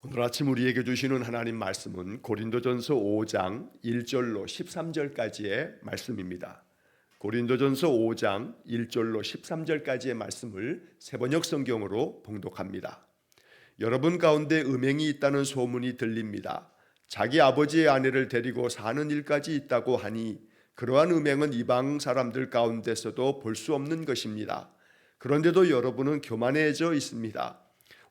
오늘 아침 우리에게 주시는 하나님 말씀은 고린도전서 5장 1절로 13절까지의 말씀입니다. 고린도전서 5장 1절로 13절까지의 말씀을 세번역 성경으로 봉독합니다. 여러분 가운데 음행이 있다는 소문이 들립니다. 자기 아버지의 아내를 데리고 사는 일까지 있다고 하니 그러한 음행은 이방 사람들 가운데서도 볼 수 없는 것입니다. 그런데도 여러분은 교만해져 있습니다.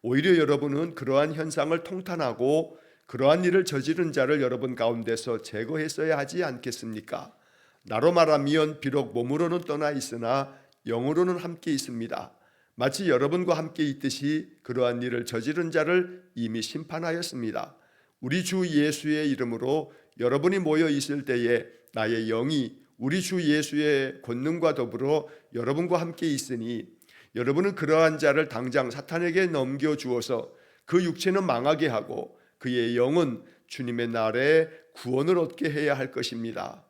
오히려 여러분은 그러한 현상을 통탄하고 그러한 일을 저지른 자를 여러분 가운데서 제거했어야 하지 않겠습니까? 나로 말하면 비록 몸으로는 떠나 있으나 영으로는 함께 있습니다. 마치 여러분과 함께 있듯이 그러한 일을 저지른 자를 이미 심판하였습니다. 우리 주 예수의 이름으로 여러분이 모여 있을 때에 나의 영이 우리 주 예수의 권능과 더불어 여러분과 함께 있으니 여러분은 그러한 자를 당장 사탄에게 넘겨주어서 그 육체는 망하게 하고 그의 영은 주님의 날에 구원을 얻게 해야 할 것입니다.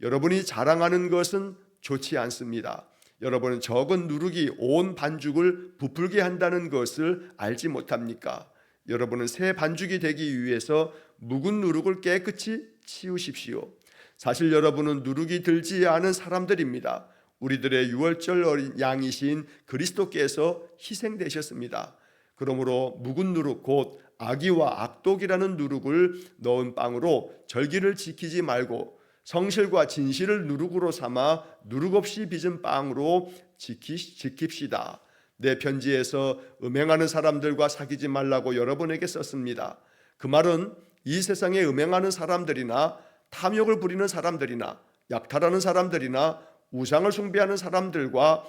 여러분이 자랑하는 것은 좋지 않습니다. 여러분은 적은 누룩이 온 반죽을 부풀게 한다는 것을 알지 못합니까? 여러분은 새 반죽이 되기 위해서 묵은 누룩을 깨끗이 치우십시오. 사실 여러분은 누룩이 들지 않은 사람들입니다. 우리들의 유월절 어린 양이신 그리스도께서 희생되셨습니다. 그러므로 묵은 누룩 곧 악의와 악독이라는 누룩을 넣은 빵으로 절기를 지키지 말고 성실과 진실을 누룩으로 삼아 누룩 없이 빚은 빵으로 지킵시다. 내 편지에서 음행하는 사람들과 사귀지 말라고 여러분에게 썼습니다. 그 말은 이 세상에 음행하는 사람들이나 탐욕을 부리는 사람들이나 약탈하는 사람들이나 우상을 숭배하는 사람들과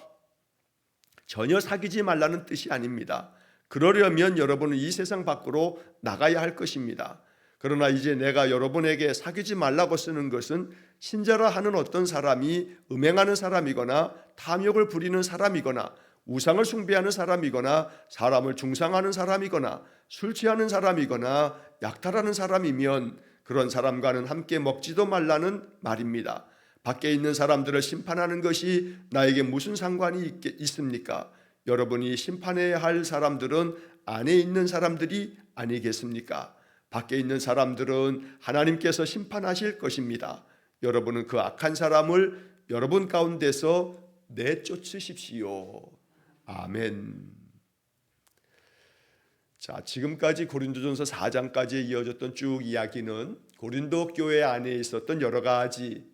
전혀 사귀지 말라는 뜻이 아닙니다. 그러려면 여러분은 이 세상 밖으로 나가야 할 것입니다. 그러나 이제 내가 여러분에게 사귀지 말라고 쓰는 것은 신자라 하는 어떤 사람이 음행하는 사람이거나 탐욕을 부리는 사람이거나 우상을 숭배하는 사람이거나 사람을 중상하는 사람이거나 술 취하는 사람이거나 약탈하는 사람이면 그런 사람과는 함께 먹지도 말라는 말입니다. 밖에 있는 사람들을 심판하는 것이 나에게 무슨 상관이 있습니까? 여러분이 심판해야 할 사람들은 안에 있는 사람들이 아니겠습니까? 밖에 있는 사람들은 하나님께서 심판하실 것입니다. 여러분은 그 악한 사람을 여러분 가운데서 내쫓으십시오. 아멘. 자, 지금까지 고린도전서 4장까지 이어졌던 쭉 이야기는 고린도 교회 안에 있었던 여러 가지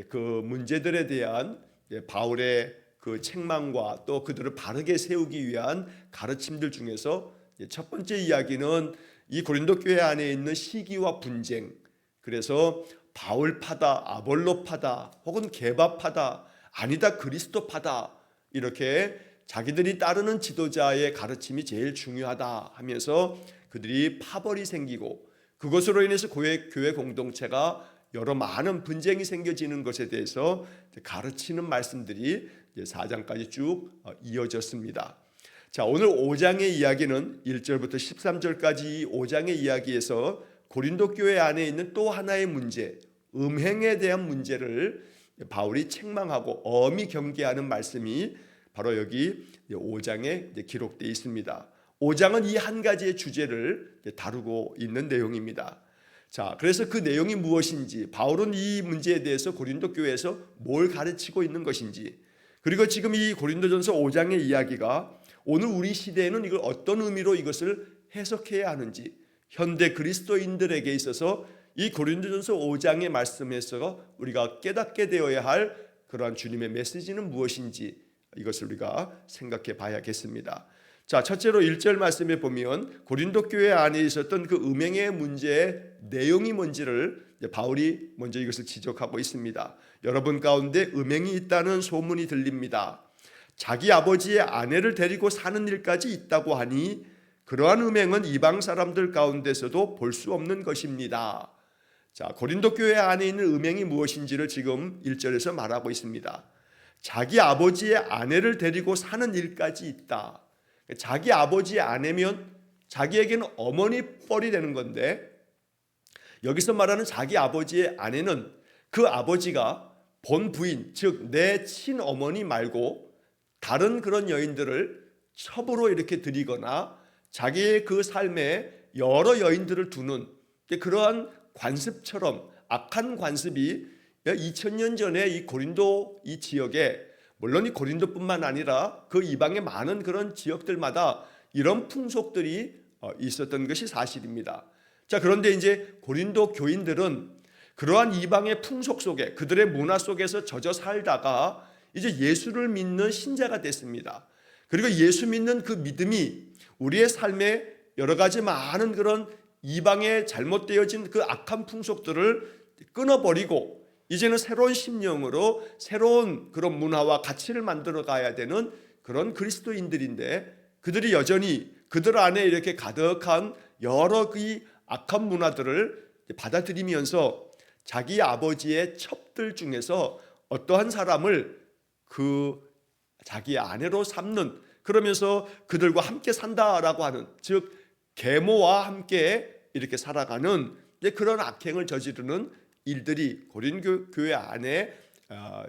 그 문제들에 대한 바울의 그 책망과 또 그들을 바르게 세우기 위한 가르침들 중에서 첫 번째 이야기는 이 고린도 교회 안에 있는 시기와 분쟁, 그래서 바울파다, 아볼로파다, 혹은 게바파다, 아니다 그리스도파다, 이렇게 자기들이 따르는 지도자의 가르침이 제일 중요하다 하면서 그들이 파벌이 생기고 그것으로 인해서 교회 공동체가 여러 많은 분쟁이 생겨지는 것에 대해서 가르치는 말씀들이 4장까지 쭉 이어졌습니다. 자, 오늘 5장의 이야기는 1절부터 13절까지 5장의 이야기에서 고린도 교회 안에 있는 또 하나의 문제, 음행에 대한 문제를 바울이 책망하고 엄히 경계하는 말씀이 바로 여기 5장에 기록되어 있습니다. 5장은 이 한 가지의 주제를 다루고 있는 내용입니다. 자, 그래서 그 내용이 무엇인지, 바울은 이 문제에 대해서 고린도 교회에서 뭘 가르치고 있는 것인지, 그리고 지금 이 고린도전서 5장의 이야기가 오늘 우리 시대에는 이걸 어떤 의미로 이것을 해석해야 하는지, 현대 그리스도인들에게 있어서 이 고린도전서 5장의 말씀에서 우리가 깨닫게 되어야 할 그러한 주님의 메시지는 무엇인지 이것을 우리가 생각해 봐야겠습니다. 자, 첫째로 1절 말씀에 보면 고린도 교회 안에 있었던 그 음행의 문제의 내용이 뭔지를 바울이 먼저 이것을 지적하고 있습니다. 여러분 가운데 음행이 있다는 소문이 들립니다. 자기 아버지의 아내를 데리고 사는 일까지 있다고 하니 그러한 음행은 이방 사람들 가운데서도 볼 수 없는 것입니다. 자, 고린도 교회 안에 있는 음행이 무엇인지를 지금 1절에서 말하고 있습니다. 자기 아버지의 아내를 데리고 사는 일까지 있다. 자기 아버지의 아내면 자기에게는 어머니 뻘이 되는 건데, 여기서 말하는 자기 아버지의 아내는 그 아버지가 본 부인, 즉 내 친어머니 말고 다른 그런 여인들을 첩으로 이렇게 들이거나 자기의 그 삶에 여러 여인들을 두는 그러한 관습처럼 악한 관습이 2000년 전에 이 고린도 이 지역에, 물론 이 고린도뿐만 아니라 그 이방의 많은 그런 지역들마다 이런 풍속들이 있었던 것이 사실입니다. 자, 그런데 이제 고린도 교인들은 그러한 이방의 풍속 속에, 그들의 문화 속에서 젖어 살다가 이제 예수를 믿는 신자가 됐습니다. 그리고 예수 믿는 그 믿음이 우리의 삶에 여러 가지 많은 그런 이방의 잘못되어진 그 악한 풍속들을 끊어버리고 이제는 새로운 심령으로 새로운 그런 문화와 가치를 만들어 가야 되는 그런 그리스도인들인데, 그들이 여전히 그들 안에 이렇게 가득한 여러 그 악한 문화들을 받아들이면서 자기 아버지의 첩들 중에서 어떠한 사람을 그 자기 아내로 삼는, 그러면서 그들과 함께 산다라고 하는, 즉 계모와 함께 이렇게 살아가는 그런 악행을 저지르는 일들이 고린도 교회 안에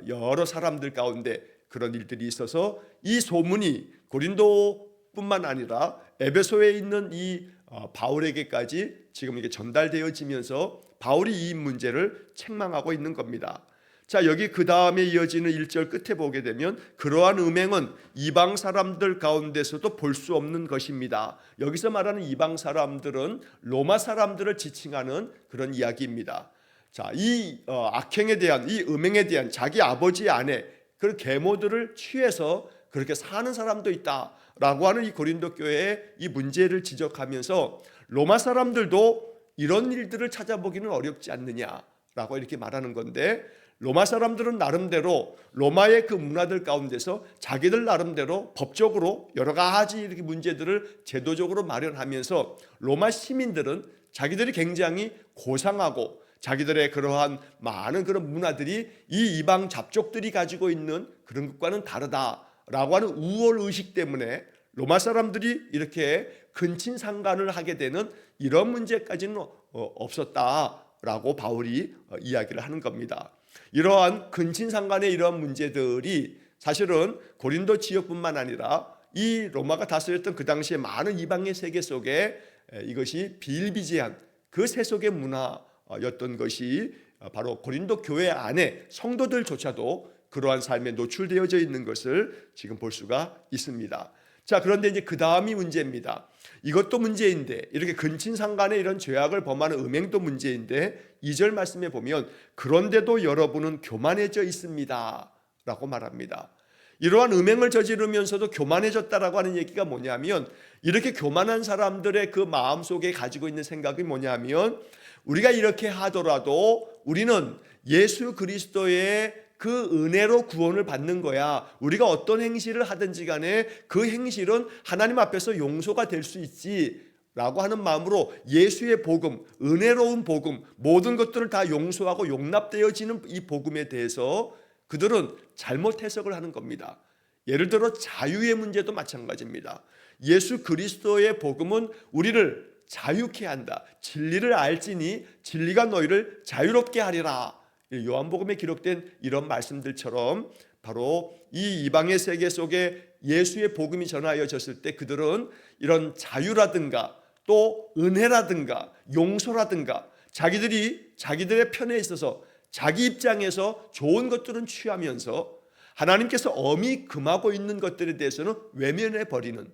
여러 사람들 가운데 그런 일들이 있어서 이 소문이 고린도뿐만 아니라 에베소에 있는 이 바울에게까지 지금 이게 전달되어지면서 바울이 이 문제를 책망하고 있는 겁니다. 자, 여기 그 다음에 이어지는 1절 끝에 보게 되면 그러한 음행은 이방 사람들 가운데서도 볼 수 없는 것입니다. 여기서 말하는 이방 사람들은 로마 사람들을 지칭하는 그런 이야기입니다. 자, 이 악행에 대한, 이 음행에 대한 자기 아버지 아내 그 계모들을 취해서 그렇게 사는 사람도 있다라고 하는 이 고린도 교회의 이 문제를 지적하면서 로마 사람들도 이런 일들을 찾아보기는 어렵지 않느냐라고 이렇게 말하는 건데, 로마 사람들은 나름대로 로마의 그 문화들 가운데서 자기들 나름대로 법적으로 여러 가지 이렇게 문제들을 제도적으로 마련하면서 로마 시민들은 자기들이 굉장히 고상하고 자기들의 그러한 많은 그런 문화들이 이 이방 잡족들이 가지고 있는 그런 것과는 다르다라고 하는 우월 의식 때문에 로마 사람들이 이렇게 근친상간을 하게 되는 이런 문제까지는 없었다라고 바울이 이야기를 하는 겁니다. 이러한 근친상간의 이러한 문제들이 사실은 고린도 지역뿐만 아니라 이 로마가 다스렸던 그 당시에 많은 이방의 세계 속에 이것이 비일비재한 그 세속의 문화였던 것이 바로 고린도 교회 안에 성도들조차도 그러한 삶에 노출되어져 있는 것을 지금 볼 수가 있습니다. 자, 그런데 이제 그 다음이 문제입니다. 이것도 문제인데, 이렇게 근친상간의 이런 죄악을 범하는 음행도 문제인데 2절 말씀에 보면 그런데도 여러분은 교만해져 있습니다 라고 말합니다. 이러한 음행을 저지르면서도 교만해졌다라고 하는 얘기가 뭐냐면, 이렇게 교만한 사람들의 그 마음속에 가지고 있는 생각이 뭐냐면, 우리가 이렇게 하더라도 우리는 예수 그리스도의 그 은혜로 구원을 받는 거야. 우리가 어떤 행실을 하든지 간에 그 행실은 하나님 앞에서 용서가 될 수 있지 라고 하는 마음으로 예수의 복음, 은혜로운 복음, 모든 것들을 다 용서하고 용납되어지는 이 복음에 대해서 그들은 잘못 해석을 하는 겁니다. 예를 들어 자유의 문제도 마찬가지입니다. 예수 그리스도의 복음은 우리를 자유케 한다. 진리를 알지니 진리가 너희를 자유롭게 하리라. 요한복음에 기록된 이런 말씀들처럼 바로 이 이방의 세계 속에 예수의 복음이 전하여졌을 때 그들은 이런 자유라든가 또 은혜라든가 용서라든가 자기들의 편에 있어서 자기 입장에서 좋은 것들은 취하면서 하나님께서 엄히 금하고 있는 것들에 대해서는 외면해 버리는,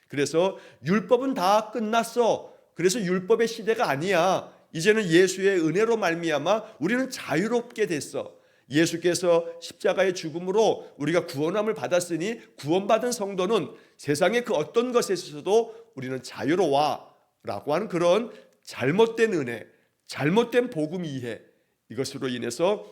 그래서 율법은 다 끝났어, 그래서 율법의 시대가 아니야, 이제는 예수의 은혜로 말미암아 우리는 자유롭게 됐어, 예수께서 십자가의 죽음으로 우리가 구원함을 받았으니 구원받은 성도는 세상의 그 어떤 것에 있어서도 우리는 자유로워 라고 하는 그런 잘못된 은혜, 잘못된 복음 이해, 이것으로 인해서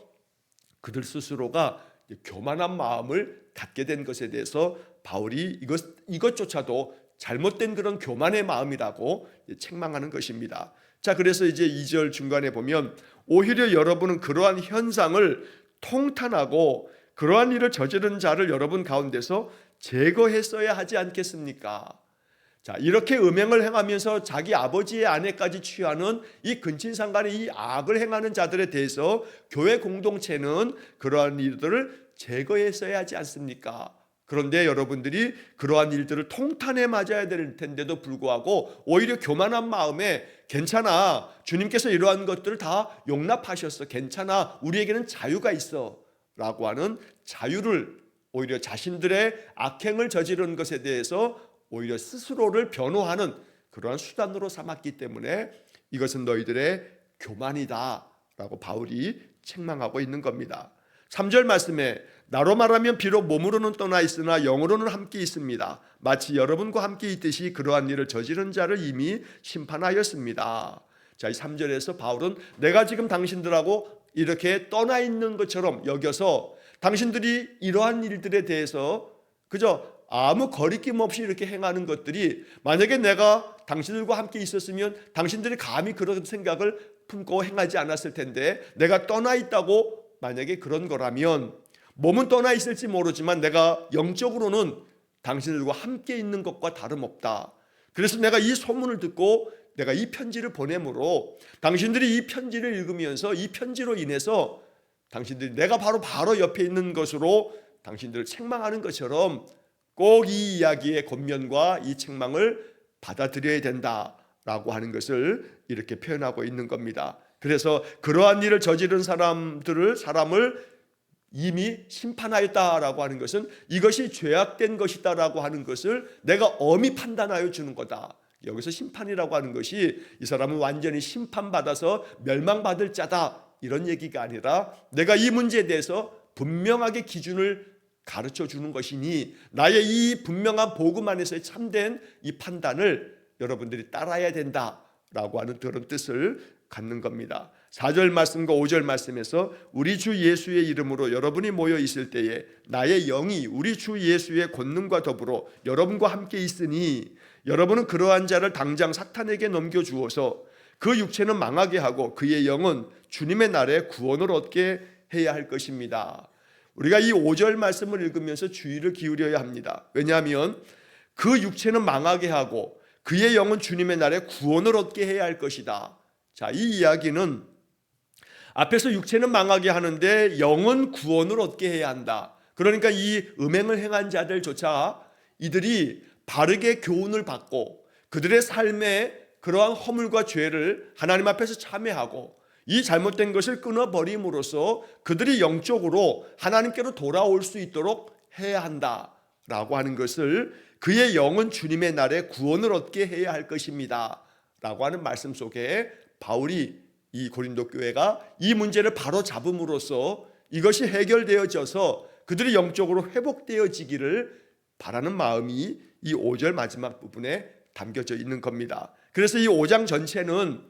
그들 스스로가 교만한 마음을 갖게 된 것에 대해서 바울이 이것조차도 잘못된 그런 교만의 마음이라고 책망하는 것입니다. 자, 그래서 이제 2절 중간에 보면 오히려 여러분은 그러한 현상을 통탄하고 그러한 일을 저지른 자를 여러분 가운데서 제거했어야 하지 않겠습니까? 자, 이렇게 음행을 행하면서 자기 아버지의 아내까지 취하는 이 근친상간의 이 악을 행하는 자들에 대해서 교회 공동체는 그러한 일들을 제거했어야 하지 않습니까? 그런데 여러분들이 그러한 일들을 통탄에 맞아야 될 텐데도 불구하고 오히려 교만한 마음에 괜찮아, 주님께서 이러한 것들을 다 용납하셨어, 괜찮아, 우리에게는 자유가 있어 라고 하는 자유를, 오히려 자신들의 악행을 저지른 것에 대해서 오히려 스스로를 변호하는 그러한 수단으로 삼았기 때문에 이것은 너희들의 교만이다 라고 바울이 책망하고 있는 겁니다. 3절 말씀에 나로 말하면 비록 몸으로는 떠나 있으나 영으로는 함께 있습니다. 마치 여러분과 함께 있듯이 그러한 일을 저지른 자를 이미 심판하였습니다. 자, 이 3절에서 바울은 내가 지금 당신들하고 이렇게 떠나 있는 것처럼 여겨서 당신들이 이러한 일들에 대해서 그저 아무 거리낌 없이 이렇게 행하는 것들이, 만약에 내가 당신들과 함께 있었으면 당신들이 감히 그런 생각을 품고 행하지 않았을 텐데, 내가 떠나 있다고 만약에 그런 거라면 몸은 떠나 있을지 모르지만 내가 영적으로는 당신들과 함께 있는 것과 다름없다. 그래서 내가 이 소문을 듣고 내가 이 편지를 보내므로 당신들이 이 편지를 읽으면서 이 편지로 인해서 당신들이 내가 바로 옆에 있는 것으로 당신들을 책망하는 것처럼 꼭 이 이야기의 권면과 이 책망을 받아들여야 된다라고 하는 것을 이렇게 표현하고 있는 겁니다. 그래서 그러한 일을 저지른 사람을 이미 심판하였다라고 하는 것은 이것이 죄악된 것이다라고 하는 것을 내가 엄히 판단하여 주는 거다. 여기서 심판이라고 하는 것이 이 사람은 완전히 심판받아서 멸망받을 자다 이런 얘기가 아니라, 내가 이 문제에 대해서 분명하게 기준을 가르쳐 주는 것이니 나의 이 분명한 복음 안에서의 참된 이 판단을 여러분들이 따라야 된다라고 하는 그런 뜻을 갖는 겁니다. 4절 말씀과 5절 말씀에서 우리 주 예수의 이름으로 여러분이 모여 있을 때에 나의 영이 우리 주 예수의 권능과 더불어 여러분과 함께 있으니 여러분은 그러한 자를 당장 사탄에게 넘겨주어서 그 육체는 망하게 하고 그의 영은 주님의 날에 구원을 얻게 해야 할 것입니다. 우리가 이 5절 말씀을 읽으면서 주의를 기울여야 합니다. 왜냐하면 그 육체는 망하게 하고 그의 영은 주님의 날에 구원을 얻게 해야 할 것이다. 자, 이 이야기는 앞에서 육체는 망하게 하는데 영은 구원을 얻게 해야 한다. 그러니까 이 음행을 행한 자들조차 이들이 바르게 교훈을 받고 그들의 삶에 그러한 허물과 죄를 하나님 앞에서 참회하고 이 잘못된 것을 끊어버림으로써 그들이 영적으로 하나님께로 돌아올 수 있도록 해야 한다라고 하는 것을, 그의 영은 주님의 날에 구원을 얻게 해야 할 것입니다 라고 하는 말씀 속에 바울이 이 고린도 교회가 이 문제를 바로 잡음으로써 이것이 해결되어져서 그들이 영적으로 회복되어지기를 바라는 마음이 이 5절 마지막 부분에 담겨져 있는 겁니다. 그래서 이 5장 전체는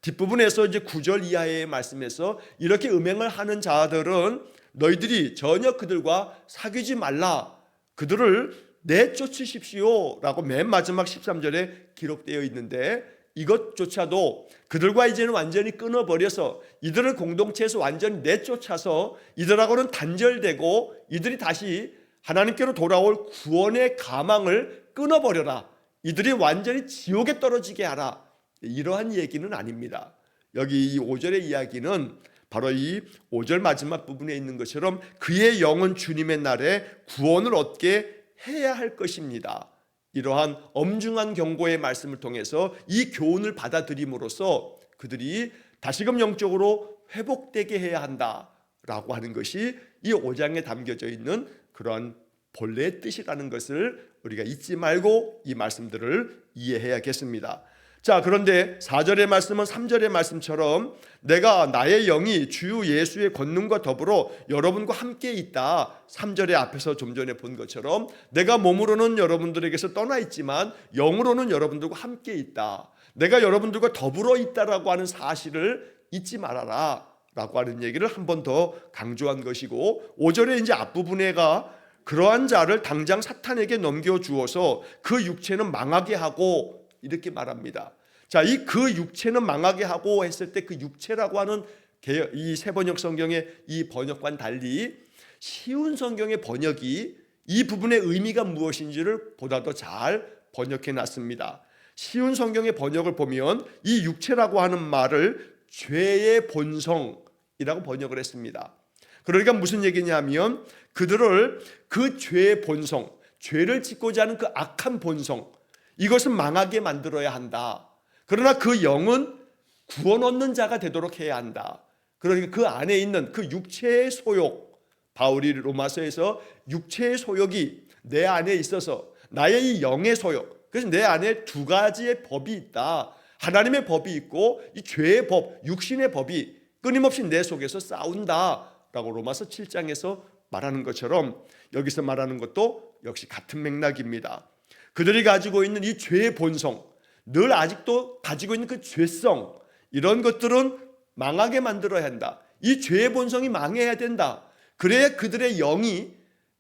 뒷부분에서 이제 9절 이하의 말씀에서 이렇게 음행을 하는 자들은 너희들이 전혀 그들과 사귀지 말라, 그들을 내쫓으십시오 라고 맨 마지막 13절에 기록되어 있는데, 이것조차도 그들과 이제는 완전히 끊어버려서 이들을 공동체에서 완전히 내쫓아서 이들하고는 단절되고 이들이 다시 하나님께로 돌아올 구원의 가망을 끊어버려라, 이들이 완전히 지옥에 떨어지게 하라, 이러한 얘기는 아닙니다. 여기 이 5절의 이야기는 바로 이 5절 마지막 부분에 있는 것처럼 그의 영은 주님의 날에 구원을 얻게 해야 할 것입니다. 이러한 엄중한 경고의 말씀을 통해서 이 교훈을 받아들임으로써 그들이 다시금 영적으로 회복되게 해야 한다라고 하는 것이 이 5장에 담겨져 있는 그러한 본래의 뜻이라는 것을 우리가 잊지 말고 이 말씀들을 이해해야겠습니다. 자, 그런데 4절의 말씀은 3절의 말씀처럼 내가 나의 영이 주 예수의 권능과 더불어 여러분과 함께 있다, 3절의 앞에서 좀 전에 본 것처럼 내가 몸으로는 여러분들에게서 떠나 있지만 영으로는 여러분들과 함께 있다, 내가 여러분들과 더불어 있다라고 하는 사실을 잊지 말아라 라고 하는 얘기를 한 번 더 강조한 것이고, 5절의 이제 앞부분에가 그러한 자를 당장 사탄에게 넘겨주어서 그 육체는 망하게 하고 이렇게 말합니다. 자, 이 그 육체는 망하게 하고 했을 때 그 육체라고 하는 이 새 번역 성경의 이 번역과는 달리 쉬운 성경의 번역이 이 부분의 의미가 무엇인지를 보다 더 잘 번역해 놨습니다. 쉬운 성경의 번역을 보면 이 육체라고 하는 말을 죄의 본성이라고 번역을 했습니다. 그러니까 무슨 얘기냐면 그들을 그 죄의 본성, 죄를 짓고자 하는 그 악한 본성, 이것은 망하게 만들어야 한다. 그러나 그 영은 구원 얻는 자가 되도록 해야 한다. 그러니까 그 안에 있는 그 육체의 소욕, 바울이 로마서에서 육체의 소욕이 내 안에 있어서 나의 이 영의 소욕, 그래서 내 안에 두 가지의 법이 있다. 하나님의 법이 있고 이 죄의 법, 육신의 법이 끊임없이 내 속에서 싸운다 라고 로마서 7장에서 말하는 것처럼 여기서 말하는 것도 역시 같은 맥락입니다. 그들이 가지고 있는 이 죄의 본성, 늘 아직도 가지고 있는 그 죄성, 이런 것들은 망하게 만들어야 한다. 이 죄의 본성이 망해야 된다. 그래야 그들의 영이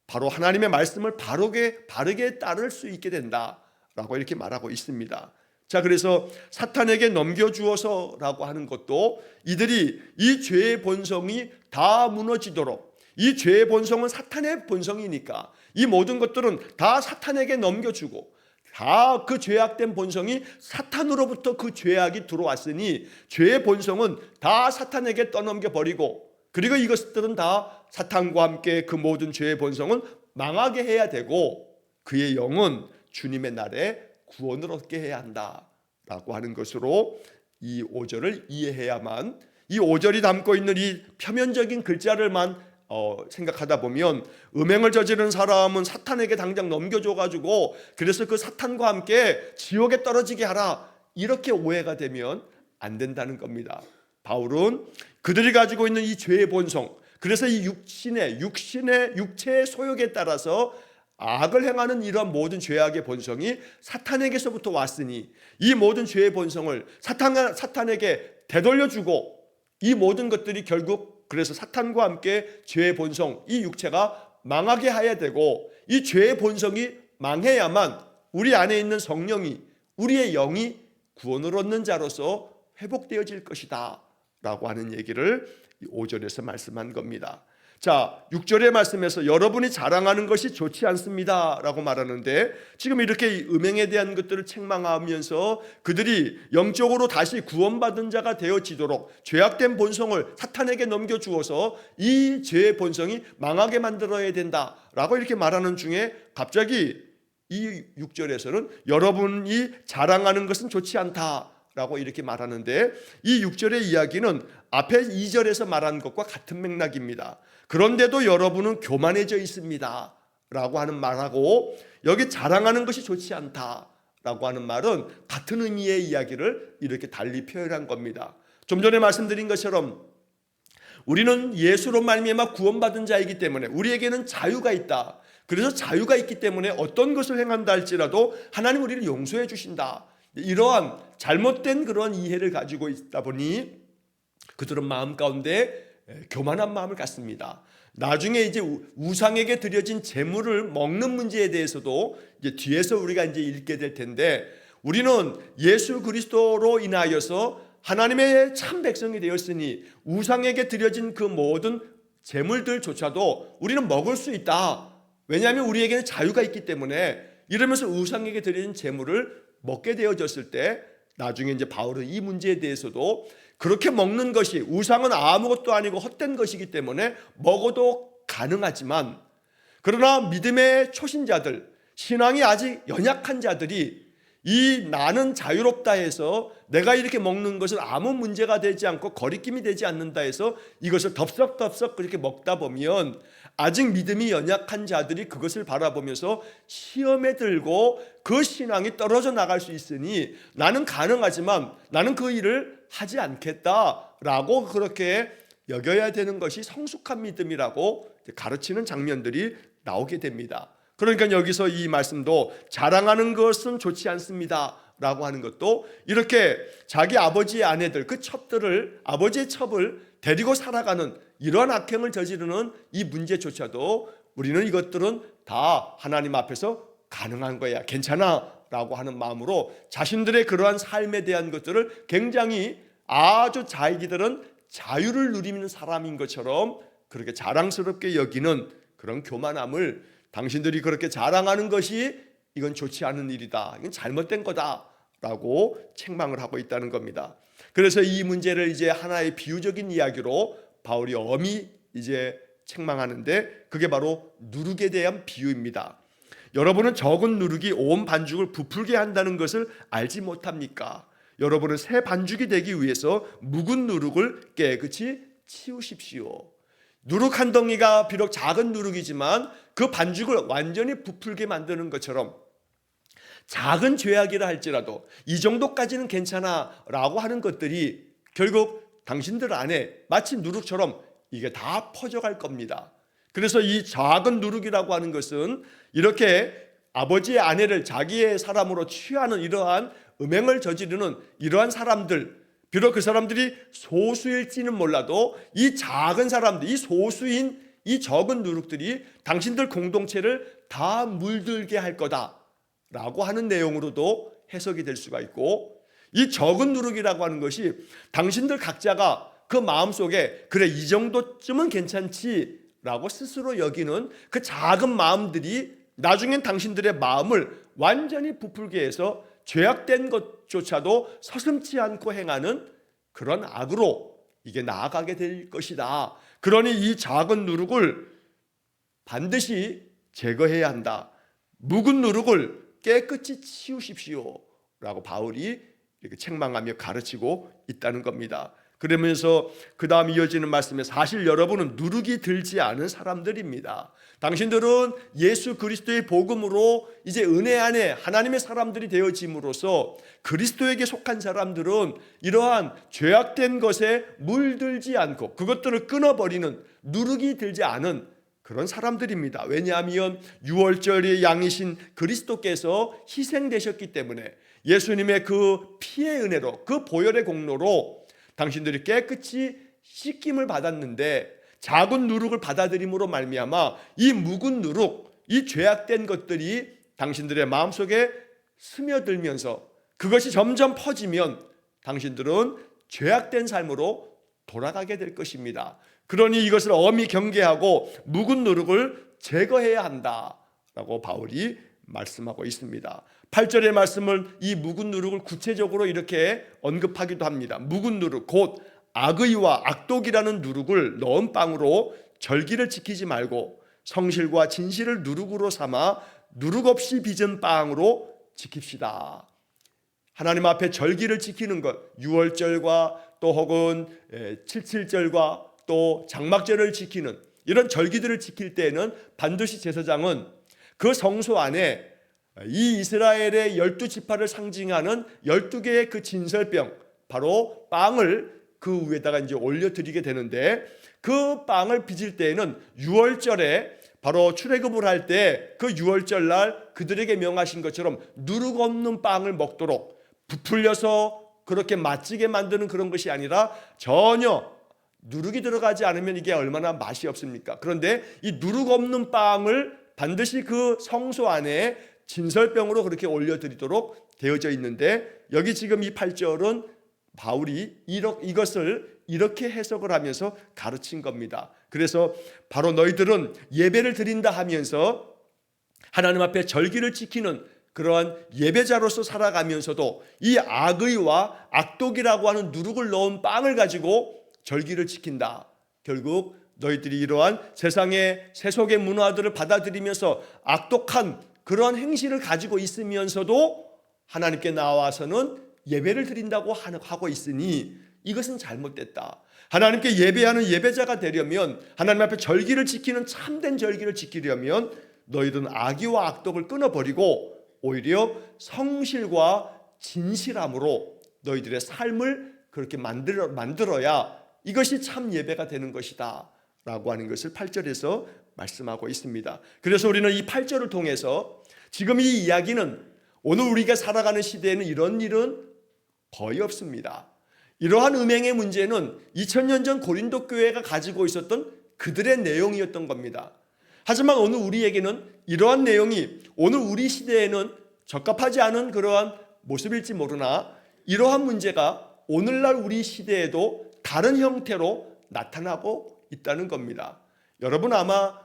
바로 하나님의 말씀을 바르게 따를 수 있게 된다라고 이렇게 말하고 있습니다. 자, 그래서 사탄에게 넘겨주어서라고 하는 것도 이들이 이 죄의 본성이 다 무너지도록, 이 죄의 본성은 사탄의 본성이니까 이 모든 것들은 다 사탄에게 넘겨주고, 다 그 죄악된 본성이 사탄으로부터 그 죄악이 들어왔으니 죄의 본성은 다 사탄에게 떠넘겨 버리고, 그리고 이것들은 다 사탄과 함께 그 모든 죄의 본성은 망하게 해야 되고 그의 영은 주님의 날에 구원을 얻게 해야 한다라고 하는 것으로 이 5절을 이해해야만, 이 5절이 담고 있는 이 표면적인 글자를만 생각하다 보면 음행을 저지른 사람은 사탄에게 당장 넘겨줘가지고 그래서 그 사탄과 함께 지옥에 떨어지게 하라, 이렇게 오해가 되면 안 된다는 겁니다. 바울은 그들이 가지고 있는 이 죄의 본성, 그래서 이 육체의 소욕에 따라서 악을 행하는 이런 모든 죄악의 본성이 사탄에게서부터 왔으니 이 모든 죄의 본성을 사탄에게 되돌려주고, 이 모든 것들이 결국 그래서 사탄과 함께 죄의 본성, 이 육체가 망하게 해야 되고, 이 죄의 본성이 망해야만 우리 안에 있는 성령이, 우리의 영이 구원을 얻는 자로서 회복되어질 것이다 라고 하는 얘기를 5절에서 말씀한 겁니다. 자, 6절의 말씀에서 여러분이 자랑하는 것이 좋지 않습니다 라고 말하는데, 지금 이렇게 음행에 대한 것들을 책망하면서 그들이 영적으로 다시 구원받은 자가 되어지도록 죄악된 본성을 사탄에게 넘겨주어서 이 죄의 본성이 망하게 만들어야 된다 라고 이렇게 말하는 중에 갑자기 이 6절에서는 여러분이 자랑하는 것은 좋지 않다 라고 이렇게 말하는데, 이 6절의 이야기는 앞에 2절에서 말한 것과 같은 맥락입니다. 그런데도 여러분은 교만해져 있습니다 라고 하는 말하고, 여기 자랑하는 것이 좋지 않다 라고 하는 말은 같은 의미의 이야기를 이렇게 달리 표현한 겁니다. 좀 전에 말씀드린 것처럼 우리는 예수로 말미암아 구원받은 자이기 때문에 우리에게는 자유가 있다. 그래서 자유가 있기 때문에 어떤 것을 행한다 할지라도 하나님 우리를 용서해 주신다, 이러한 잘못된 그런 이해를 가지고 있다 보니 그들은 마음 가운데 교만한 마음을 갖습니다. 나중에 이제 우상에게 드려진 제물을 먹는 문제에 대해서도 이제 뒤에서 우리가 이제 읽게 될 텐데, 우리는 예수 그리스도로 인하여서 하나님의 참 백성이 되었으니 우상에게 드려진 그 모든 제물들조차도 우리는 먹을 수 있다. 왜냐하면 우리에게는 자유가 있기 때문에. 이러면서 우상에게 드려진 제물을 먹게 되어졌을 때 나중에 이제 바울은 이 문제에 대해서도 그렇게 먹는 것이, 우상은 아무것도 아니고 헛된 것이기 때문에 먹어도 가능하지만, 그러나 믿음의 초신자들, 신앙이 아직 연약한 자들이 이 나는 자유롭다 해서 내가 이렇게 먹는 것은 아무 문제가 되지 않고 거리낌이 되지 않는다 해서 이것을 덥석덥석 그렇게 먹다 보면 아직 믿음이 연약한 자들이 그것을 바라보면서 시험에 들고 그 신앙이 떨어져 나갈 수 있으니 나는 가능하지만 나는 그 일을 하지 않겠다라고 그렇게 여겨야 되는 것이 성숙한 믿음이라고 가르치는 장면들이 나오게 됩니다. 그러니까 여기서 이 말씀도 자랑하는 것은 좋지 않습니다 라고 하는 것도 이렇게 자기 아버지의 아내들, 그 첩들을, 아버지의 첩을 데리고 살아가는 이러한 악행을 저지르는 이 문제조차도 우리는 이것들은 다 하나님 앞에서 가능한 거야, 괜찮아 라고 하는 마음으로 자신들의 그러한 삶에 대한 것들을 굉장히 아주 자기들은 자유를 누리는 사람인 것처럼 그렇게 자랑스럽게 여기는 그런 교만함을, 당신들이 그렇게 자랑하는 것이 이건 좋지 않은 일이다, 이건 잘못된 거다라고 책망을 하고 있다는 겁니다. 그래서 이 문제를 이제 하나의 비유적인 이야기로 바울이 엄히 이제 책망하는데 그게 바로 누룩에 대한 비유입니다. 여러분은 적은 누룩이 온 반죽을 부풀게 한다는 것을 알지 못합니까? 여러분은 새 반죽이 되기 위해서 묵은 누룩을 깨끗이 치우십시오. 누룩 한 덩이가 비록 작은 누룩이지만 그 반죽을 완전히 부풀게 만드는 것처럼 작은 죄악이라 할지라도 이 정도까지는 괜찮아 라고 하는 것들이 결국 당신들 안에 마치 누룩처럼 이게 다 퍼져갈 겁니다. 그래서 이 작은 누룩이라고 하는 것은 이렇게 아버지의 아내를 자기의 사람으로 취하는 이러한 음행을 저지르는 이러한 사람들, 비록 그 사람들이 소수일지는 몰라도 이 작은 사람들, 이 소수인 이 적은 누룩들이 당신들 공동체를 다 물들게 할 거다라고 하는 내용으로도 해석이 될 수가 있고, 이 적은 누룩이라고 하는 것이 당신들 각자가 그 마음속에 그래 이 정도쯤은 괜찮지 라고 스스로 여기는 그 작은 마음들이 나중엔 당신들의 마음을 완전히 부풀게 해서 죄악된 것조차도 서슴지 않고 행하는 그런 악으로 이게 나아가게 될 것이다. 그러니 이 작은 누룩을 반드시 제거해야 한다. 묵은 누룩을 깨끗이 치우십시오 라고 바울이 이렇게 책망하며 가르치고 있다는 겁니다. 그러면서 그 다음 이어지는 말씀에 사실 여러분은 누룩이 들지 않은 사람들입니다. 당신들은 예수 그리스도의 복음으로 이제 은혜 안에 하나님의 사람들이 되어짐으로써 그리스도에게 속한 사람들은 이러한 죄악된 것에 물들지 않고 그것들을 끊어버리는 누룩이 들지 않은 그런 사람들입니다. 왜냐하면 유월절의 양이신 그리스도께서 희생되셨기 때문에 예수님의 그 피의 은혜로 그 보혈의 공로로 당신들이 깨끗이 씻김을 받았는데 작은 누룩을 받아들임으로 말미암아 이 묵은 누룩, 이 죄악된 것들이 당신들의 마음속에 스며들면서 그것이 점점 퍼지면 당신들은 죄악된 삶으로 돌아가게 될 것입니다. 그러니 이것을 엄히 경계하고 묵은 누룩을 제거해야 한다라고 바울이 말씀하고 있습니다. 8절의 말씀을 이 묵은 누룩을 구체적으로 이렇게 언급하기도 합니다. 묵은 누룩 곧 악의와 악독이라는 누룩을 넣은 빵으로 절기를 지키지 말고 성실과 진실을 누룩으로 삼아 누룩 없이 빚은 빵으로 지킵시다. 하나님 앞에 절기를 지키는 것, 유월절과 또 혹은 77절과 또 장막절을 지키는 이런 절기들을 지킬 때에는 반드시 제사장은 그 성소 안에 이 이스라엘의 12지파를 상징하는 12개의 그 진설병, 바로 빵을 그 위에다가 이제 올려드리게 되는데, 그 빵을 빚을 때에는 유월절에 바로 출애굽을 할 때 그 유월절 날 그들에게 명하신 것처럼 누룩 없는 빵을 먹도록 부풀려서 그렇게 맛지게 만드는 그런 것이 아니라 전혀 누룩이 들어가지 않으면 이게 얼마나 맛이 없습니까? 그런데 이 누룩 없는 빵을 반드시 그 성소 안에 진설병으로 그렇게 올려드리도록 되어져 있는데, 여기 지금 이 8절은 바울이 이것을 이렇게 해석을 하면서 가르친 겁니다. 그래서 바로 너희들은 예배를 드린다 하면서 하나님 앞에 절기를 지키는 그러한 예배자로서 살아가면서도 이 악의와 악독이라고 하는 누룩을 넣은 빵을 가지고 절기를 지킨다. 결국 너희들이 이러한 세상의 세속의 문화들을 받아들이면서 악독한 그런 행실을 가지고 있으면서도 하나님께 나와서는 예배를 드린다고 하고 있으니 이것은 잘못됐다. 하나님께 예배하는 예배자가 되려면, 하나님 앞에 절기를 지키는 참된 절기를 지키려면 너희들은 악의와 악독을 끊어버리고 오히려 성실과 진실함으로 너희들의 삶을 그렇게 만들어야 이것이 참 예배가 되는 것이다 라고 하는 것을 8절에서 말씀하고 있습니다. 그래서 우리는 이 8절을 통해서 지금 이 이야기는 오늘 우리가 살아가는 시대에는 이런 일은 거의 없습니다. 이러한 음행의 문제는 2000년 전 고린도 교회가 가지고 있었던 그들의 내용이었던 겁니다. 하지만 오늘 우리에게는 이러한 내용이 오늘 우리 시대에는 적합하지 않은 그러한 모습일지 모르나 이러한 문제가 오늘날 우리 시대에도 다른 형태로 나타나고 있다는 겁니다. 여러분 아마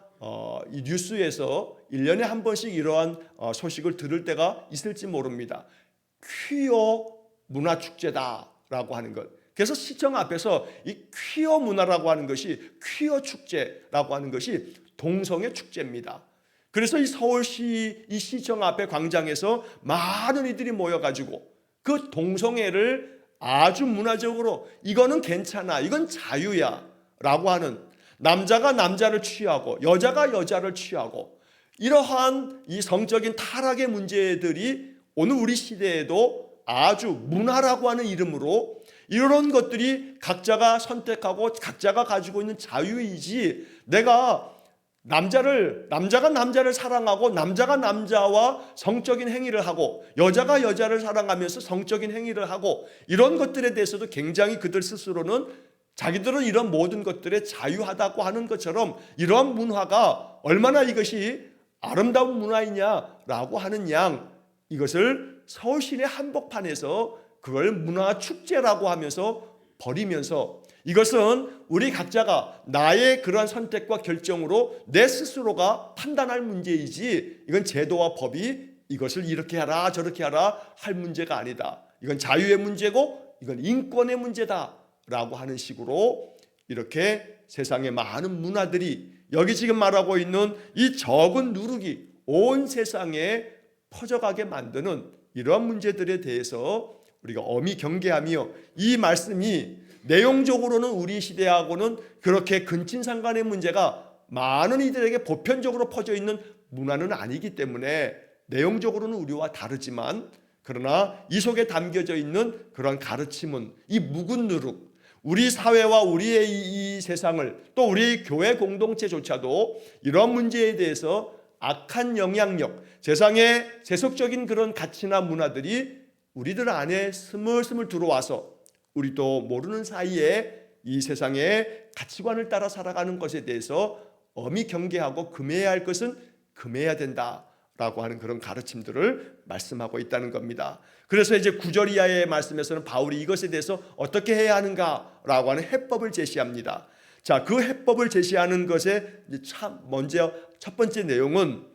이 뉴스에서 1년에 한 번씩 이러한 소식을 들을 때가 있을지 모릅니다. 퀴어 문화축제다라고 하는 것. 그래서 시청 앞에서 이 퀴어 문화라고 하는 것이, 퀴어 축제라고 하는 것이 동성애 축제입니다. 그래서 이 서울시 이 시청 앞에 광장에서 많은 이들이 모여가지고 그 동성애를 아주 문화적으로 이거는 괜찮아, 이건 자유야 라고 하는, 남자가 남자를 취하고 여자가 여자를 취하고 이러한 이 성적인 타락의 문제들이 오늘 우리 시대에도 아주 문화라고 하는 이름으로 이런 것들이 각자가 선택하고 각자가 가지고 있는 자유이지, 내가 남자가 남자를 사랑하고 남자가 남자와 성적인 행위를 하고 여자가 여자를 사랑하면서 성적인 행위를 하고 이런 것들에 대해서도 굉장히 그들 스스로는 자기들은 이런 모든 것들에 자유하다고 하는 것처럼 이러한 문화가 얼마나 이것이 아름다운 문화이냐라고 하는 양, 이것을 서울 시내 한복판에서 그걸 문화축제라고 하면서 버리면서, 이것은 우리 각자가 나의 그러한 선택과 결정으로 내 스스로가 판단할 문제이지, 이건 제도와 법이 이것을 이렇게 하라 저렇게 하라 할 문제가 아니다. 이건 자유의 문제고 이건 인권의 문제다 라고 하는 식으로 이렇게 세상의 많은 문화들이 여기 지금 말하고 있는 이 적은 누룩이 온 세상에 퍼져가게 만드는 이러한 문제들에 대해서 우리가 엄히 경계하며, 이 말씀이 내용적으로는 우리 시대하고는 그렇게 근친상간의 문제가 많은 이들에게 보편적으로 퍼져 있는 문화는 아니기 때문에 내용적으로는 우리와 다르지만, 그러나 이 속에 담겨져 있는 그런 가르침은 이 묵은 누룩, 우리 사회와 우리의 이 세상을, 또 우리 교회 공동체조차도 이런 문제에 대해서 악한 영향력, 세상의 세속적인 그런 가치나 문화들이 우리들 안에 스물스물 들어와서 우리도 모르는 사이에 이 세상의 가치관을 따라 살아가는 것에 대해서 엄히 경계하고 금해야 할 것은 금해야 된다라고 하는 그런 가르침들을 말씀하고 있다는 겁니다. 그래서 이제 9절 이하의 말씀에서는 바울이 이것에 대해서 어떻게 해야 하는가라고 하는 해법을 제시합니다. 자, 그 해법을 제시하는 것에 먼저 첫 번째 내용은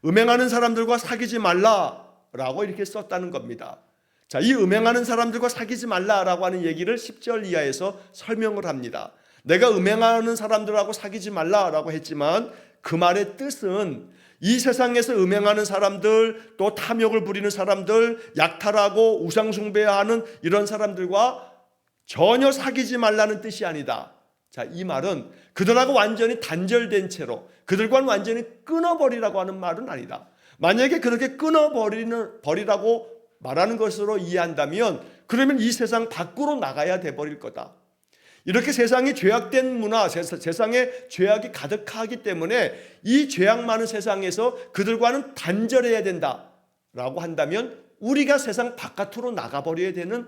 음행하는 사람들과 사귀지 말라라고 이렇게 썼다는 겁니다. 자, 이 음행하는 사람들과 사귀지 말라라고 하는 얘기를 10절 이하에서 설명을 합니다. 내가 음행하는 사람들하고 사귀지 말라라고 했지만 그 말의 뜻은 이 세상에서 음행하는 사람들, 또 탐욕을 부리는 사람들, 약탈하고 우상숭배하는 이런 사람들과 전혀 사귀지 말라는 뜻이 아니다. 자, 이 말은 그들하고 완전히 단절된 채로 그들과는 완전히 끊어버리라고 하는 말은 아니다. 만약에 그렇게 끊어버리라고 말하는 것으로 이해한다면 그러면 이 세상 밖으로 나가야 돼버릴 거다. 이렇게 세상이 죄악된 문화, 세상에 죄악이 가득하기 때문에 이 죄악 많은 세상에서 그들과는 단절해야 된다라고 한다면 우리가 세상 바깥으로 나가버려야 되는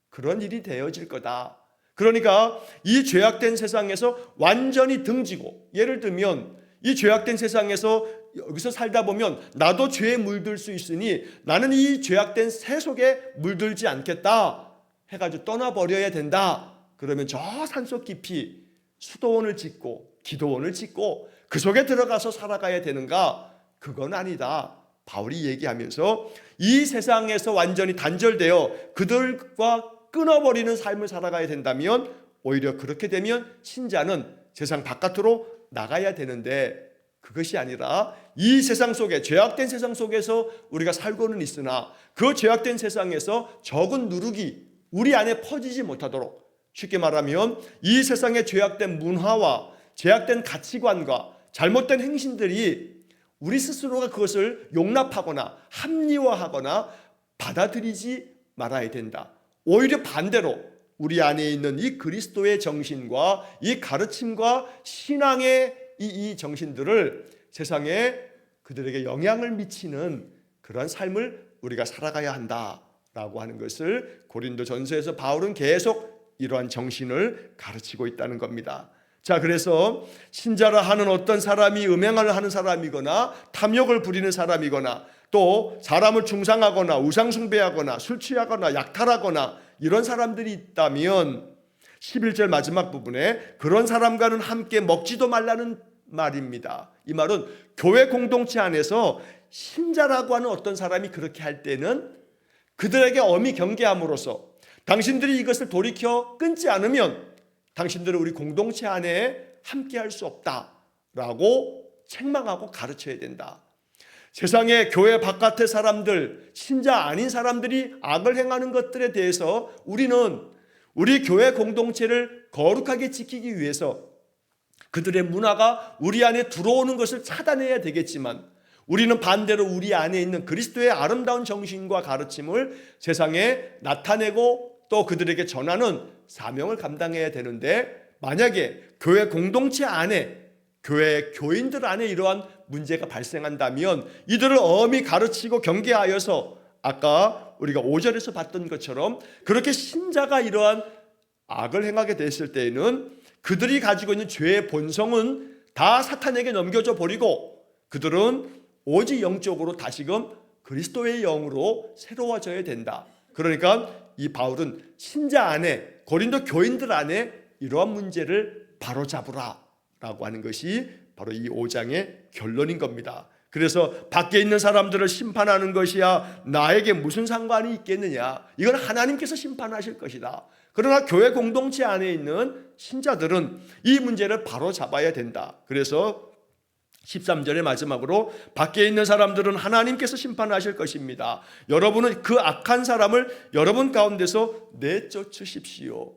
그런 일이 되어질 거다. 그러니까 이 죄악된 세상에서 완전히 등지고, 예를 들면 이 죄악된 세상에서 여기서 살다 보면 나도 죄에 물들 수 있으니 나는 이 죄악된 새 속에 물들지 않겠다 해가지고 떠나버려야 된다. 그러면 저 산속 깊이 수도원을 짓고 기도원을 짓고 그 속에 들어가서 살아가야 되는가? 그건 아니다. 바울이 얘기하면서 이 세상에서 완전히 단절되어 그들과 끊어버리는 삶을 살아가야 된다면, 오히려 그렇게 되면 신자는 세상 바깥으로 나가야 되는데, 그것이 아니라 이 세상 속에, 죄악된 세상 속에서 우리가 살고는 있으나 그 죄악된 세상에서 적은 누룩이 우리 안에 퍼지지 못하도록, 쉽게 말하면 이 세상의 죄악된 문화와 죄악된 가치관과 잘못된 행신들이 우리 스스로가 그것을 용납하거나 합리화하거나 받아들이지 말아야 된다. 오히려 반대로 우리 안에 있는 이 그리스도의 정신과 이 가르침과 신앙의 이 정신들을 세상에 그들에게 영향을 미치는 그런 삶을 우리가 살아가야 한다라고 하는 것을 고린도전서에서 바울은 계속 이러한 정신을 가르치고 있다는 겁니다. 자, 그래서 신자라 하는 어떤 사람이 음행을 하는 사람이거나 탐욕을 부리는 사람이거나 또 사람을 중상하거나 우상숭배하거나 술 취하거나 약탈하거나 이런 사람들이 있다면 11절 마지막 부분에 그런 사람과는 함께 먹지도 말라는 말입니다. 이 말은 교회 공동체 안에서 신자라고 하는 어떤 사람이 그렇게 할 때는 그들에게 엄히 경계함으로써 당신들이 이것을 돌이켜 끊지 않으면 당신들은 우리 공동체 안에 함께할 수 없다라고 책망하고 가르쳐야 된다. 세상의 교회 바깥의 사람들, 신자 아닌 사람들이 악을 행하는 것들에 대해서 우리는 우리 교회 공동체를 거룩하게 지키기 위해서 그들의 문화가 우리 안에 들어오는 것을 차단해야 되겠지만, 우리는 반대로 우리 안에 있는 그리스도의 아름다운 정신과 가르침을 세상에 나타내고 또 그들에게 전하는 사명을 감당해야 되는데, 만약에 교회 공동체 안에, 교회 교인들 안에 이러한 문제가 발생한다면 이들을 엄히 가르치고 경계하여서 아까 우리가 5절에서 봤던 것처럼 그렇게 신자가 이러한 악을 행하게 됐을 때에는 그들이 가지고 있는 죄의 본성은 다 사탄에게 넘겨져 버리고 그들은 오직 영적으로 다시금 그리스도의 영으로 새로워져야 된다. 그러니까 이 바울은 신자 안에, 고린도 교인들 안에 이러한 문제를 바로잡으라 라고 하는 것이 바로 이 5장의 결론인 겁니다. 그래서 밖에 있는 사람들을 심판하는 것이야 나에게 무슨 상관이 있겠느냐, 이건 하나님께서 심판하실 것이다. 그러나 교회 공동체 안에 있는 신자들은 이 문제를 바로잡아야 된다. 그래서 13절의 마지막으로 밖에 있는 사람들은 하나님께서 심판하실 것입니다. 여러분은 그 악한 사람을 여러분 가운데서 내쫓으십시오.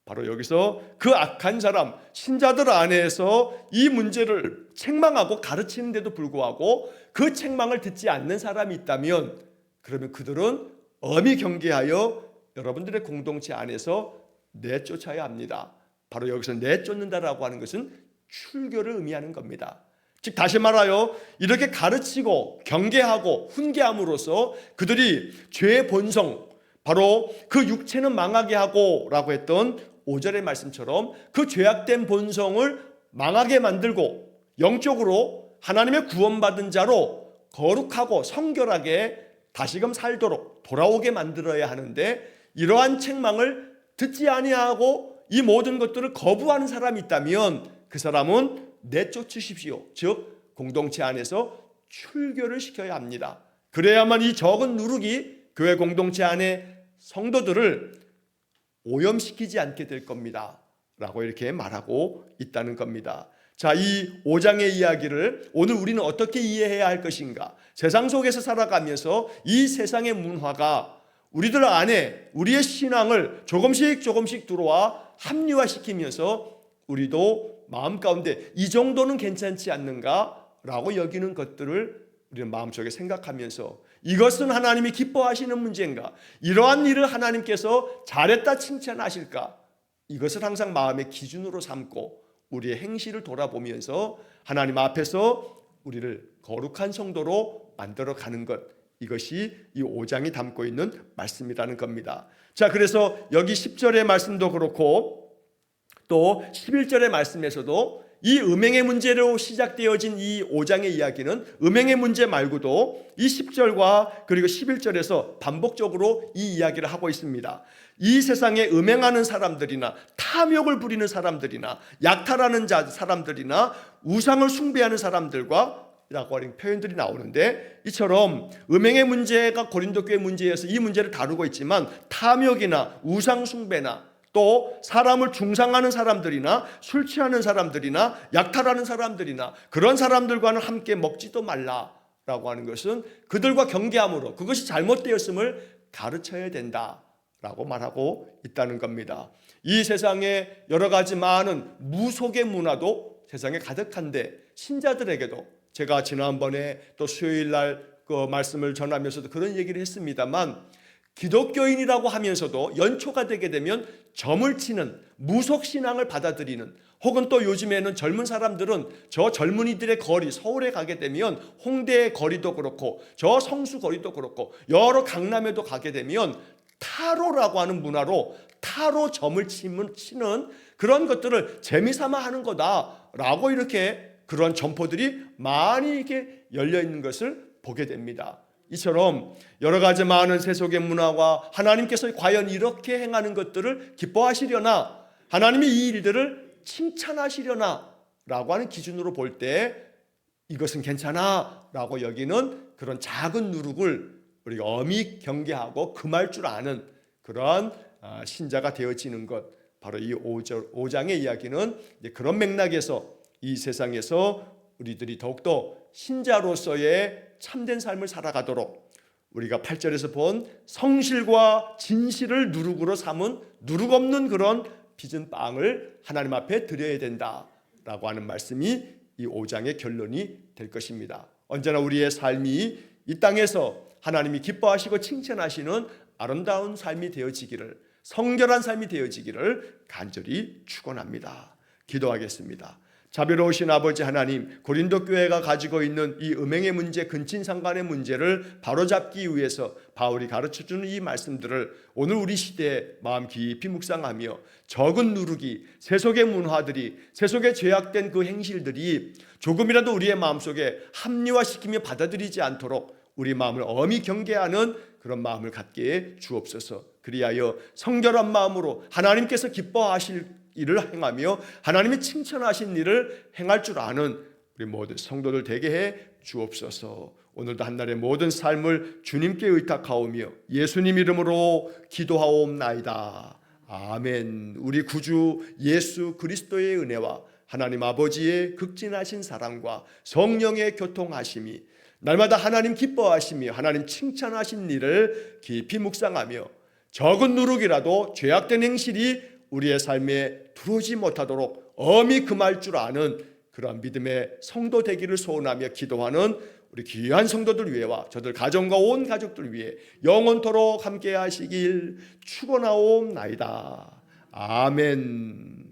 바로 여기서 그 악한 사람, 신자들 안에서 이 문제를 책망하고 가르치는데도 불구하고 그 책망을 듣지 않는 사람이 있다면 그러면 그들은 엄히 경계하여 여러분들의 공동체 안에서 내쫓아야 합니다. 바로 여기서 내쫓는다라고 하는 것은 출교를 의미하는 겁니다. 즉 다시 말하여 이렇게 가르치고 경계하고 훈계함으로써 그들이 죄의 본성, 바로 그 육체는 망하게 하고 라고 했던 5절의 말씀처럼 그 죄악된 본성을 망하게 만들고 영적으로 하나님의 구원받은 자로 거룩하고 성결하게 다시금 살도록 돌아오게 만들어야 하는데, 이러한 책망을 듣지 아니하고 이 모든 것들을 거부하는 사람이 있다면 그 사람은 내쫓으십시오. 즉 공동체 안에서 출교를 시켜야 합니다. 그래야만 이 적은 누룩이 교회 공동체 안에 성도들을 오염시키지 않게 될 겁니다 라고 이렇게 말하고 있다는 겁니다. 자, 이 5장의 이야기를 오늘 우리는 어떻게 이해해야 할 것인가? 세상 속에서 살아가면서 이 세상의 문화가 우리들 안에 우리의 신앙을 조금씩 들어와 합리화시키면서 우리도 마음 가운데 이 정도는 괜찮지 않는가 라고 여기는 것들을 우리는 마음속에 생각하면서 이것은 하나님이 기뻐하시는 문제인가? 이러한 일을 하나님께서 잘했다 칭찬하실까? 이것을 항상 마음의 기준으로 삼고 우리의 행실을 돌아보면서 하나님 앞에서 우리를 거룩한 성도로 만들어가는 것, 이것이 이 5장이 담고 있는 말씀이라는 겁니다. 자, 그래서 여기 10절의 말씀도 그렇고 또 11절의 말씀에서도 이 음행의 문제로 시작되어진 이 5장의 이야기는 음행의 문제 말고도 이 10절과 그리고 11절에서 반복적으로 이 이야기를 하고 있습니다. 이 세상에 음행하는 사람들이나 탐욕을 부리는 사람들이나 약탈하는 사람들이나 우상을 숭배하는 사람들과 라고 하는 표현들이 나오는데, 이처럼 음행의 문제가 고린도 교회 문제여서 이 문제를 다루고 있지만 탐욕이나 우상 숭배나 또 사람을 중상하는 사람들이나 술 취하는 사람들이나 약탈하는 사람들이나 그런 사람들과는 함께 먹지도 말라라고 하는 것은 그들과 경계함으로 그것이 잘못되었음을 가르쳐야 된다라고 말하고 있다는 겁니다. 이 세상에 여러 가지 많은 무속의 문화도 세상에 가득한데 신자들에게도 제가 지난번에 또 수요일 날 그 말씀을 전하면서도 그런 얘기를 했습니다만, 기독교인이라고 하면서도 연초가 되게 되면 점을 치는 무속 신앙을 받아들이는, 혹은 또 요즘에는 젊은 사람들은 저 젊은이들의 거리, 서울에 가게 되면 홍대의 거리도 그렇고 저 성수 거리도 그렇고 여러 강남에도 가게 되면 타로라고 하는 문화로 타로 점을 치는 그런 것들을 재미삼아 하는 거다라고 이렇게 그런 점포들이 많이 이렇게 열려 있는 것을 보게 됩니다. 이처럼 여러 가지 많은 세속의 문화와 하나님께서 과연 이렇게 행하는 것들을 기뻐하시려나, 하나님이 이 일들을 칭찬하시려나 라고 하는 기준으로 볼 때 이것은 괜찮아 라고 여기는 그런 작은 누룩을 우리가 엄히 경계하고 금할 줄 아는 그러한 신자가 되어지는 것, 바로 이 5장의 이야기는 이제 그런 맥락에서 이 세상에서 우리들이 더욱더 신자로서의 참된 삶을 살아가도록 우리가 8절에서 본 성실과 진실을 누룩으로 삼은 누룩 없는 그런 빚은 빵을 하나님 앞에 드려야 된다라고 하는 말씀이 이 5장의 결론이 될 것입니다. 언제나 우리의 삶이 이 땅에서 하나님이 기뻐하시고 칭찬하시는 아름다운 삶이 되어지기를, 성결한 삶이 되어지기를 간절히 축원합니다. 기도하겠습니다. 자비로우신 아버지 하나님, 고린도 교회가 가지고 있는 이 음행의 문제, 근친상간의 문제를 바로잡기 위해서 바울이 가르쳐주는 이 말씀들을 오늘 우리 시대에 마음 깊이 묵상하며 적은 누룩이, 세속의 문화들이, 세속의 죄악된 그 행실들이 조금이라도 우리의 마음속에 합리화시키며 받아들이지 않도록 우리 마음을 엄히 경계하는 그런 마음을 갖게 주옵소서. 그리하여 성결한 마음으로 하나님께서 기뻐하실 일을 행하며 하나님이 칭찬하신 일을 행할 줄 아는 우리 모든 성도들 되게 해 주옵소서. 오늘도 한날의 모든 삶을 주님께 의탁하오며 예수님 이름으로 기도하옵나이다. 아멘. 우리 구주 예수 그리스도의 은혜와 하나님 아버지의 극진하신 사랑과 성령의 교통하심이 날마다 하나님 기뻐하시며 하나님 칭찬하신 일을 깊이 묵상하며 적은 누룩이라도 죄악된 행실이 우리의 삶에 들어오지 못하도록 엄히 금할 줄 아는 그러한 믿음의 성도 되기를 소원하며 기도하는 우리 귀한 성도들 위해와 저들 가정과 온 가족들 위해 영원토록 함께 하시길 축원하옵나이다. 아멘.